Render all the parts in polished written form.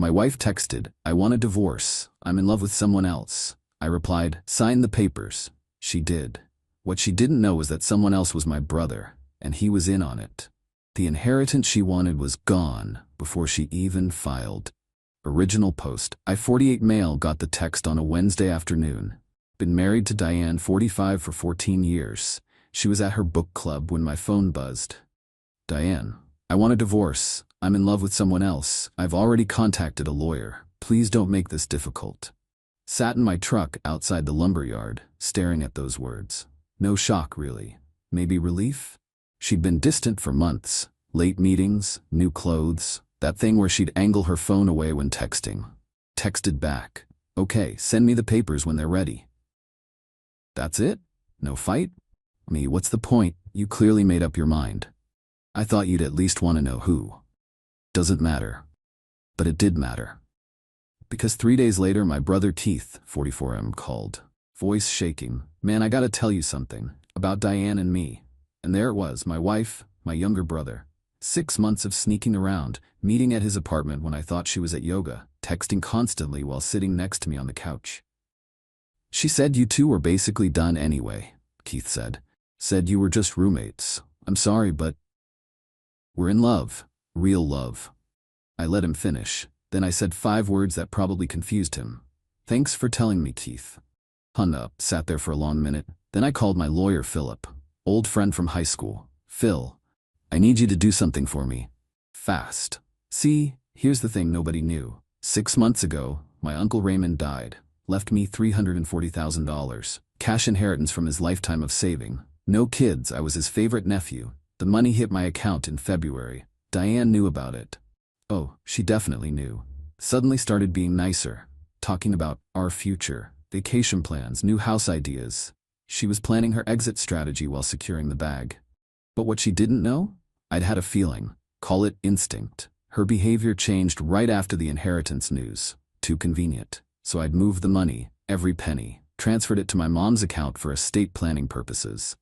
My wife texted, "I want a divorce. I'm in love with someone else." I replied, "Sign the papers." She did. What she didn't know was that someone else was my brother, and he was in on it. The inheritance she wanted was gone before she even filed. Original post. I-48 male got the text on a Wednesday afternoon. Been married to Diane, 45, for 14 years. She was at her book club when my phone buzzed. Diane, I want a divorce. I'm in love with someone else. I've already contacted a lawyer. Please don't make this difficult. Sat in my truck outside the lumberyard, staring at those words. No shock, really. Maybe relief? She'd been distant for months. Late meetings, new clothes, that thing where she'd angle her phone away when texting. Texted back, "Okay, send me the papers when they're ready." That's it? No fight? Me, what's the point? You clearly made up your mind. I thought you'd at least want to know who. Doesn't matter. But it did matter. Because 3 days later, my brother Keith, 44M, called. Voice shaking. "Man, I gotta tell you something. About Diane and me." And there it was, my wife, my younger brother. 6 months of sneaking around, meeting at his apartment when I thought she was at yoga, texting constantly while sitting next to me on the couch. "She said you two were basically done anyway," Keith said. "Said you were just roommates. I'm sorry, but we're in love. Real love." I let him finish. Then I said 5 words that probably confused him. "Thanks for telling me, Keith." Hung up, sat there for a long minute. Then I called my lawyer, Philip, old friend from high school. "Phil, I need you to do something for me. Fast." See, here's the thing nobody knew. 6 months ago, my Uncle Raymond died. Left me $340,000. Cash inheritance from his lifetime of saving. No kids, I was his favorite nephew. The money hit my account in February. Diane knew about it. Oh, she definitely knew. Suddenly started being nicer. Talking about our future, vacation plans, new house ideas. She was planning her exit strategy while securing the bag. But what she didn't know? I'd had a feeling. Call it instinct. Her behavior changed right after the inheritance news. Too convenient. So I'd moved the money, every penny, transferred it to my mom's account for estate planning purposes.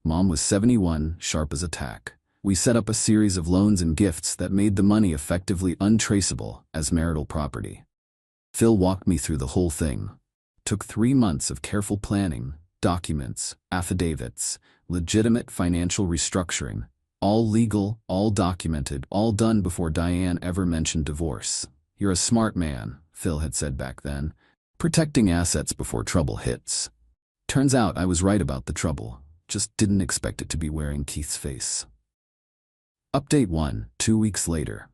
Mom was 71, sharp as a tack. We set up a series of loans and gifts that made the money effectively untraceable as marital property. Phil walked me through the whole thing. Took 3 months of careful planning, documents, affidavits, legitimate financial restructuring, all legal, all documented, all done before Diane ever mentioned divorce. "You're a smart man," Phil had said back then. "Protecting assets before trouble hits." Turns out I was right about the trouble. Just didn't expect it to be wearing Keith's face. Update 1, 2 weeks later.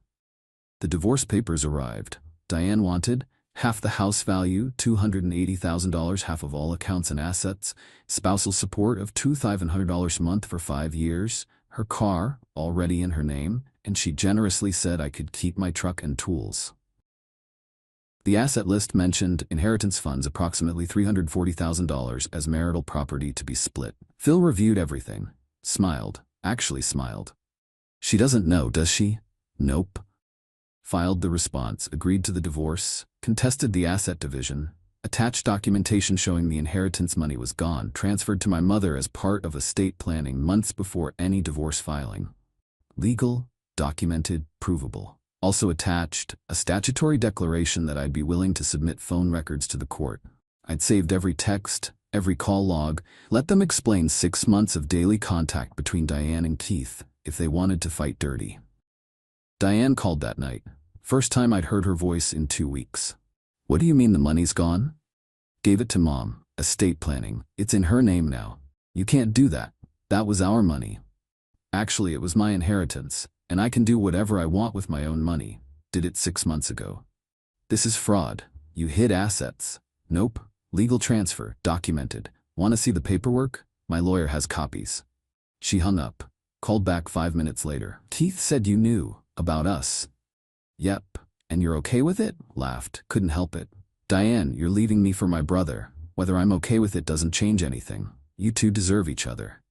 The divorce papers arrived. Diane wanted half the house value, $280,000, half of all accounts and assets, spousal support of $2,500 a month for 5 years, her car, already in her name, and she generously said I could keep my truck and tools. The asset list mentioned inheritance funds, approximately $340,000 as marital property to be split. Phil reviewed everything. Smiled. Actually smiled. "She doesn't know, does she?" "Nope." Filed the response, agreed to the divorce, contested the asset division, attached documentation showing the inheritance money was gone, transferred to my mother as part of estate planning months before any divorce filing. Legal, documented, provable. Also attached, a statutory declaration that I'd be willing to submit phone records to the court. I'd saved every text, every call log, let them explain 6 months of daily contact between Diane and Keith if they wanted to fight dirty. Diane called that night. First time I'd heard her voice in 2 weeks. "What do you mean the money's gone?" "Gave it to Mom. Estate planning. It's in her name now." "You can't do that. That was our money." "Actually, it was my inheritance, and I can do whatever I want with my own money. Did it 6 months ago." "This is fraud. You hid assets." "Nope. Legal transfer. Documented. Want to see the paperwork? My lawyer has copies." She hung up. Called back 5 minutes later. "Keith said you knew about us." "Yep. And you're okay with it?" Laughed. Couldn't help it. "Diane, you're leaving me for my brother. Whether I'm okay with it doesn't change anything. You two deserve each other."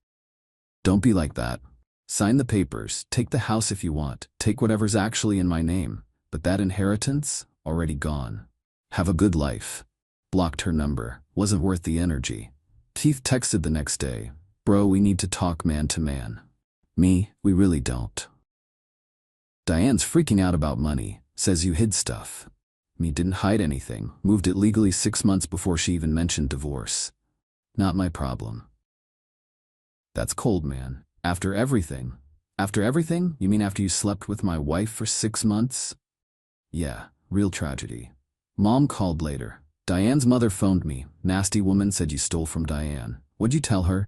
"Don't be like that. Sign the papers, take the house if you want, take whatever's actually in my name, but that inheritance, already gone. Have a good life." Blocked her number. Wasn't worth the energy. Keith texted the next day. "Bro, we need to talk man to man." Me, "We really don't." Diane's freaking out about money. Says you hid stuff. Me didn't hide anything. Moved it legally 6 months before she even mentioned divorce. Not my problem. That's cold, man. After everything. After everything? You mean after you slept with my wife for 6 months? Yeah, real tragedy. Mom called later. Diane's mother phoned me. Nasty woman said you stole from Diane. What'd you tell her?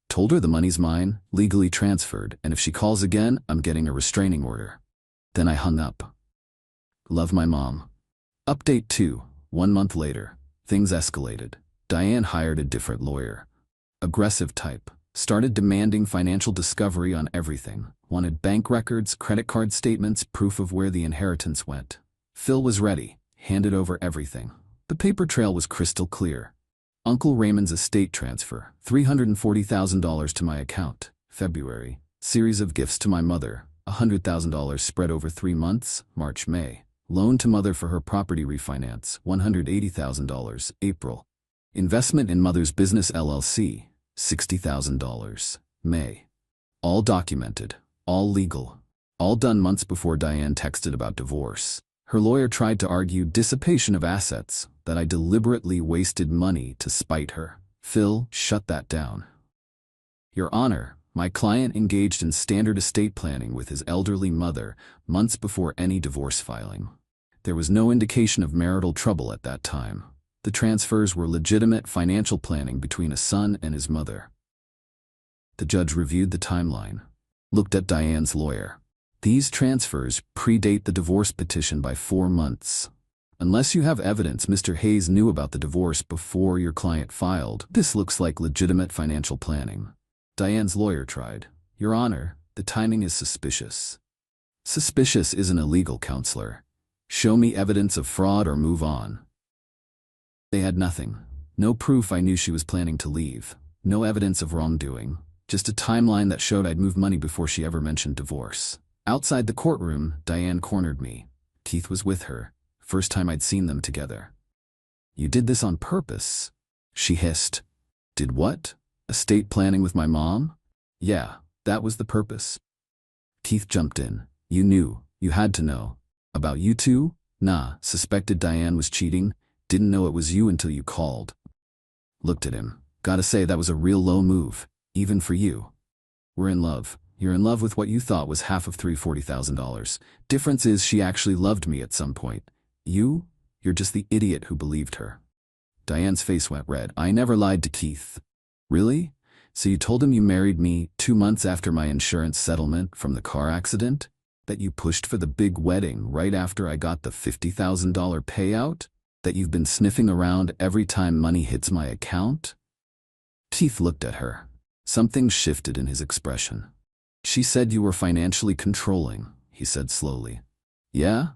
Told her the money's mine, legally transferred, and if she calls again, I'm getting a restraining order. Then I hung up. Love my mom. Update 2. 1 month later. Things escalated. Diane hired a different lawyer. Aggressive type. Started demanding financial discovery on everything. Wanted bank records, credit card statements, proof of where the inheritance went. Phil was ready. Handed over everything. The paper trail was crystal clear. Uncle Raymond's estate transfer, $340,000 to my account. February. Series of gifts to my mother, $100,000 spread over 3 months, March, May. Loan to mother for her property refinance, $180,000, April. Investment in mother's business LLC, $60,000, May. All documented, all legal, all done months before Diane texted about divorce. Her lawyer tried to argue dissipation of assets, that I deliberately wasted money to spite her. Phil, shut that down. Your Honor, my client engaged in standard estate planning with his elderly mother months before any divorce filing. There was no indication of marital trouble at that time. The transfers were legitimate financial planning between a son and his mother. The judge reviewed the timeline, looked at Diane's lawyer. These transfers predate the divorce petition by 4 months. Unless you have evidence Mr. Hayes knew about the divorce before your client filed, this looks like legitimate financial planning. Diane's lawyer tried. Your Honor, the timing is suspicious. Suspicious isn't a legal counselor. Show me evidence of fraud or move on. They had nothing. No proof I knew she was planning to leave. No evidence of wrongdoing. Just a timeline that showed I'd moved money before she ever mentioned divorce. Outside the courtroom, Diane cornered me. Keith was with her. First time I'd seen them together. You did this on purpose, she hissed. Did what? Estate planning with my mom? Yeah, that was the purpose. Keith jumped in. You knew. You had to know. About you two? Nah, suspected Diane was cheating. Didn't know it was you until you called. Looked at him. Gotta say that was a real low move, even for you. We're in love. You're in love with what you thought was half of $340,000. Difference is she actually loved me at some point. You're just the idiot who believed her. Diane's face went red. I never lied to Keith. Really? So you told him you married me 2 months after my insurance settlement from the car accident? That you pushed for the big wedding right after I got the $50,000 payout? That you've been sniffing around every time money hits my account? Keith looked at her. Something shifted in his expression. She said you were financially controlling, he said slowly. Yeah?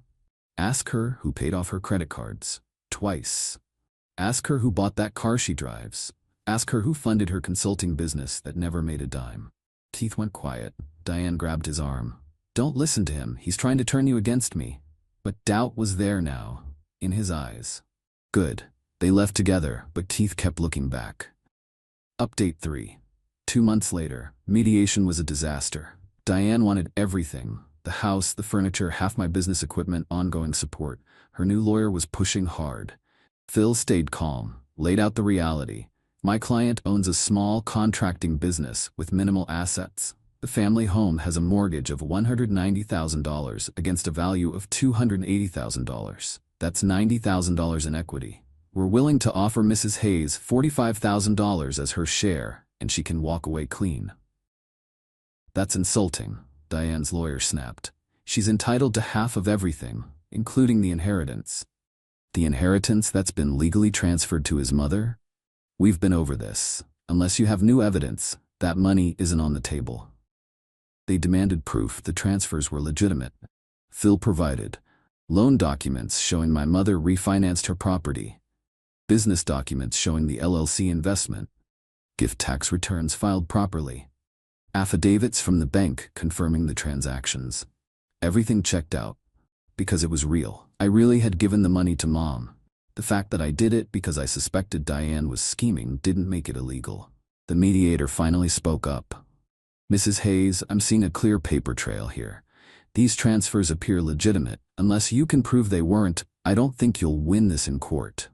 Ask her who paid off her credit cards. Twice. Ask her who bought that car she drives. Ask her who funded her consulting business that never made a dime. Keith went quiet. Diane grabbed his arm. Don't listen to him. He's trying to turn you against me. But doubt was there now, in his eyes. Good. They left together, but Keith kept looking back. Update 3. 2 months later, mediation was a disaster. Diane wanted everything. The house, the furniture, half my business equipment, ongoing support. Her new lawyer was pushing hard. Phil stayed calm, laid out the reality. My client owns a small contracting business with minimal assets. The family home has a mortgage of $190,000 against a value of $280,000. That's $90,000 in equity. We're willing to offer Mrs. Hayes $45,000 as her share, and she can walk away clean. That's insulting, Diane's lawyer snapped. She's entitled to half of everything, including the inheritance. The inheritance that's been legally transferred to his mother? We've been over this. Unless you have new evidence, that money isn't on the table. They demanded proof the transfers were legitimate. Phil provided loan documents showing my mother refinanced her property, business documents showing the LLC investment, gift tax returns filed properly, affidavits from the bank confirming the transactions. Everything checked out. Because it was real. I really had given the money to Mom. The fact that I did it because I suspected Diane was scheming didn't make it illegal. The mediator finally spoke up. Mrs. Hayes, I'm seeing a clear paper trail here. These transfers appear legitimate. Unless you can prove they weren't, I don't think you'll win this in court.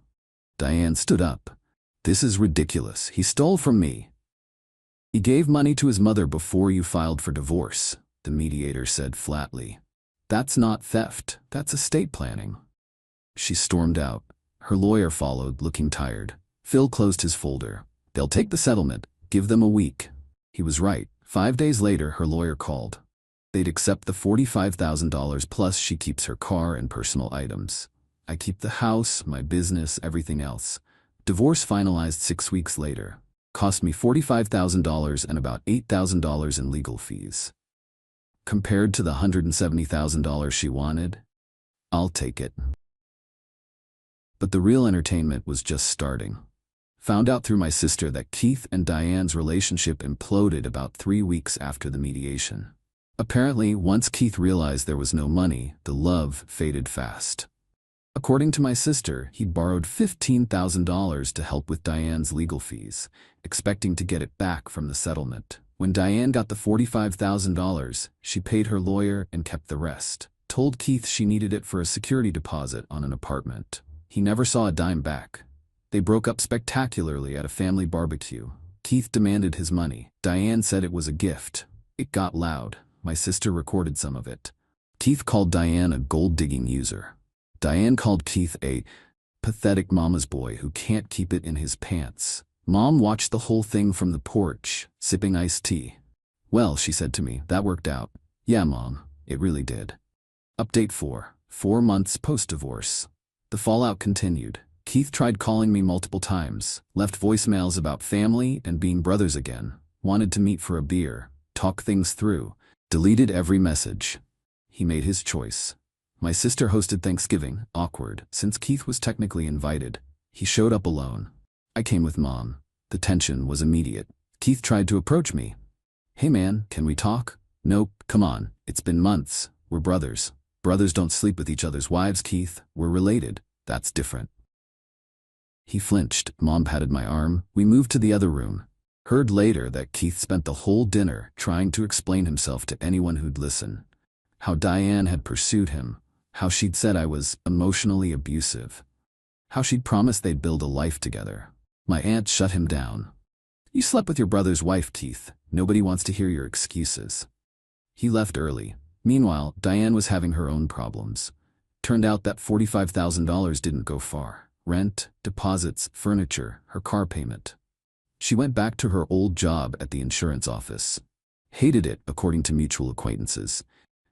Diane stood up. This is ridiculous. He stole from me. He gave money to his mother before you filed for divorce, the mediator said flatly. That's not theft. That's estate planning. She stormed out. Her lawyer followed, looking tired. Phil closed his folder. They'll take the settlement. Give them a week. He was right. 5 days later, her lawyer called. They'd accept the $45,000 plus she keeps her car and personal items. I keep the house, my business, everything else. Divorce finalized 6 weeks later. Cost me $45,000 and about $8,000 in legal fees. Compared to the $170,000 she wanted, I'll take it. But the real entertainment was just starting. Found out through my sister that Keith and Diane's relationship imploded about 3 weeks after the mediation. Apparently, once Keith realized there was no money, the love faded fast. According to my sister, he borrowed $15,000 to help with Diane's legal fees, expecting to get it back from the settlement. When Diane got the $45,000, she paid her lawyer and kept the rest. Told Keith she needed it for a security deposit on an apartment. He never saw a dime back. They broke up spectacularly at a family barbecue. Keith demanded his money. Diane said it was a gift. It got loud. My sister recorded some of it. Keith called Diane a gold-digging user. Diane called Keith a pathetic mama's boy who can't keep it in his pants. Mom watched the whole thing from the porch, sipping iced tea. Well, she said to me, that worked out. Yeah, Mom, it really did. Update 4. 4 months post-divorce. The fallout continued. Keith tried calling me multiple times, left voicemails about family and being brothers again, wanted to meet for a beer, talk things through, deleted every message. He made his choice. My sister hosted Thanksgiving, awkward, since Keith was technically invited. He showed up alone. I came with Mom. The tension was immediate. Keith tried to approach me. Hey man, can we talk? Nope, come on, it's been months. We're brothers. Brothers don't sleep with each other's wives, Keith. We're related. That's different. He flinched. Mom patted my arm. We moved to the other room. Heard later that Keith spent the whole dinner trying to explain himself to anyone who'd listen. How Diane had pursued him. How she'd said I was emotionally abusive. How she'd promised they'd build a life together. My aunt shut him down. You slept with your brother's wife, Keith. Nobody wants to hear your excuses. He left early. Meanwhile, Diane was having her own problems. Turned out that $45,000 didn't go far. Rent, deposits, furniture, her car payment. She went back to her old job at the insurance office. Hated it, according to mutual acquaintances.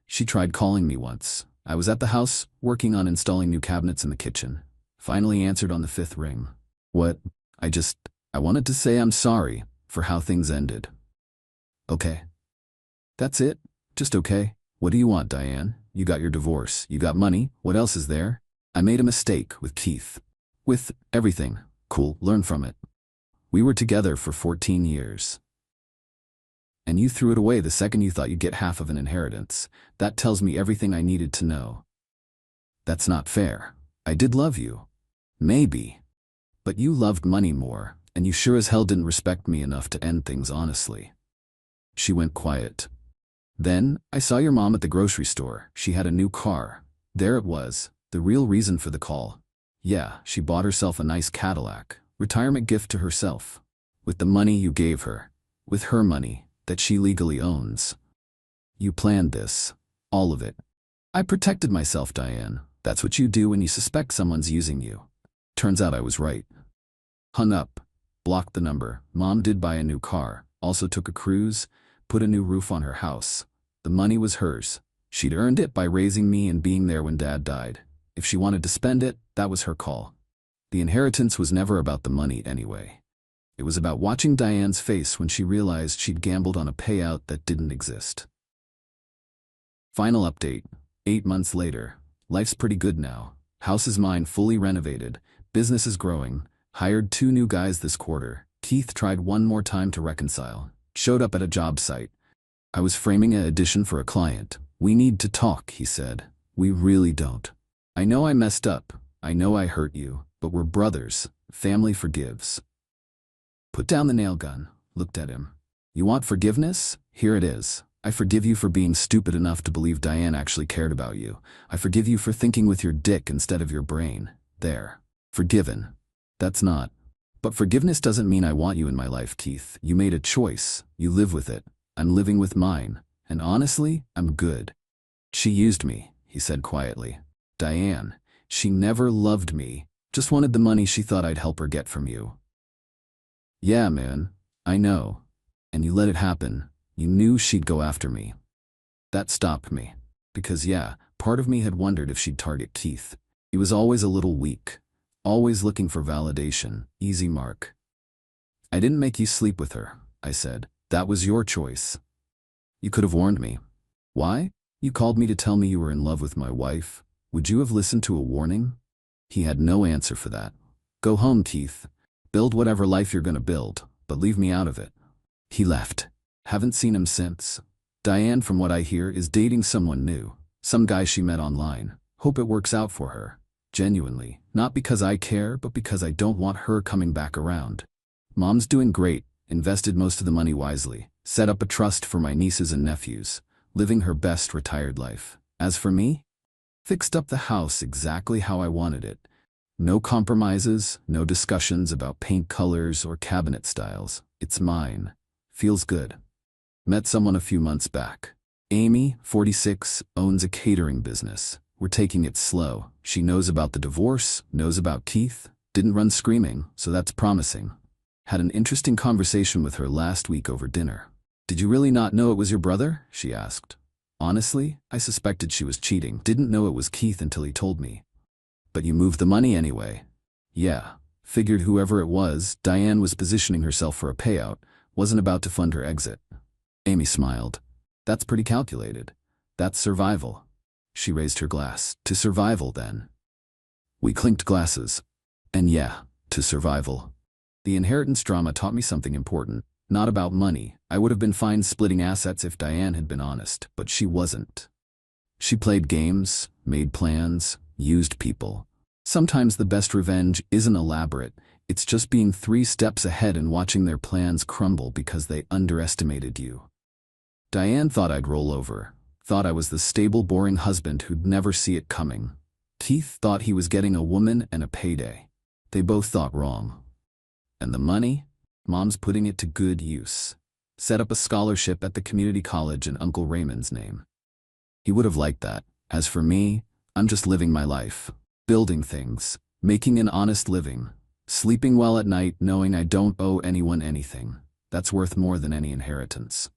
She tried calling me once. I was at the house, working on installing new cabinets in the kitchen. Finally answered on the 5th ring. What? I wanted to say I'm sorry for how things ended. Okay. That's it? Just okay? What do you want, Diane? You got your divorce. You got money. What else is there? I made a mistake with Keith. With everything. Cool, learn from it. We were together for 14 years. And you threw it away the second you thought you'd get half of an inheritance. That tells me everything I needed to know. That's not fair. I did love you. Maybe. But you loved money more, and you sure as hell didn't respect me enough to end things honestly. She went quiet. Then, I saw your mom at the grocery store. She had a new car. There it was, the real reason for the call. Yeah, she bought herself a nice Cadillac, retirement gift to herself. With the money you gave her. With her money, that she legally owns. You planned this. All of it. I protected myself, Diane. That's what you do when you suspect someone's using you. Turns out I was right. Hung up. Blocked the number. Mom did buy a new car. Also took a cruise. Put a new roof on her house. The money was hers. She'd earned it by raising me and being there when Dad died. If she wanted to spend it, that was her call. The inheritance was never about the money anyway. It was about watching Diane's face when she realized she'd gambled on a payout that didn't exist. Final update. 8 months later. Life's pretty good now. House is mine, fully renovated. Business is growing. Hired 2 new guys this quarter. Keith tried one more time to reconcile. Showed up at a job site. I was framing an addition for a client. We need to talk, he said. We really don't. I know I messed up. I know I hurt you. But we're brothers. Family forgives. Put down the nail gun. Looked at him. You want forgiveness? Here it is. I forgive you for being stupid enough to believe Diane actually cared about you. I forgive you for thinking with your dick instead of your brain. There. Forgiven. That's not. But forgiveness doesn't mean I want you in my life, Keith. You made a choice. You live with it. I'm living with mine. And honestly, I'm good. She used me, he said quietly. Diane. She never loved me. Just wanted the money she thought I'd help her get from you. Yeah, man. I know. And you let it happen. You knew she'd go after me. That stopped me. Because yeah, part of me had wondered if she'd target Keith. He was always a little weak. Always looking for validation. Easy mark. I didn't make you sleep with her, I said. That was your choice. You could have warned me. Why? You called me to tell me you were in love with my wife. Would you have listened to a warning? He had no answer for that. Go home, Keith. Build whatever life you're gonna build, but leave me out of it. He left. Haven't seen him since. Diane, from what I hear, is dating someone new. Some guy she met online. Hope it works out for her. Genuinely. Not because I care, but because I don't want her coming back around. Mom's doing great. Invested most of the money wisely. Set up a trust for my nieces and nephews. Living her best retired life. As for me? Fixed up the house exactly how I wanted it. No compromises, no discussions about paint colors or cabinet styles. It's mine. Feels good. Met someone a few months back. Amy, 46, owns a catering business. We're taking it slow. She knows about the divorce, knows about Keith, didn't run screaming, so that's promising. Had an interesting conversation with her last week over dinner. Did you really not know it was your brother? She asked. Honestly, I suspected she was cheating. Didn't know it was Keith until he told me. But you moved the money anyway. Yeah. Figured whoever it was, Diane was positioning herself for a payout, wasn't about to fund her exit. Amy smiled. That's pretty calculated. That's survival. She raised her glass. To survival, then. We clinked glasses. And yeah, to survival. The inheritance drama taught me something important. Not about money. I would have been fine splitting assets if Diane had been honest, but she wasn't. She played games, made plans, used people. Sometimes the best revenge isn't elaborate. It's just being 3 steps ahead and watching their plans crumble because they underestimated you. Diane thought I'd roll over. Thought I was the stable, boring husband who'd never see it coming. Keith thought he was getting a woman and a payday. They both thought wrong. And the money? Mom's putting it to good use. Set up a scholarship at the community college in Uncle Raymond's name. He would have liked that. As for me, I'm just living my life. Building things. Making an honest living. Sleeping well at night knowing I don't owe anyone anything. That's worth more than any inheritance.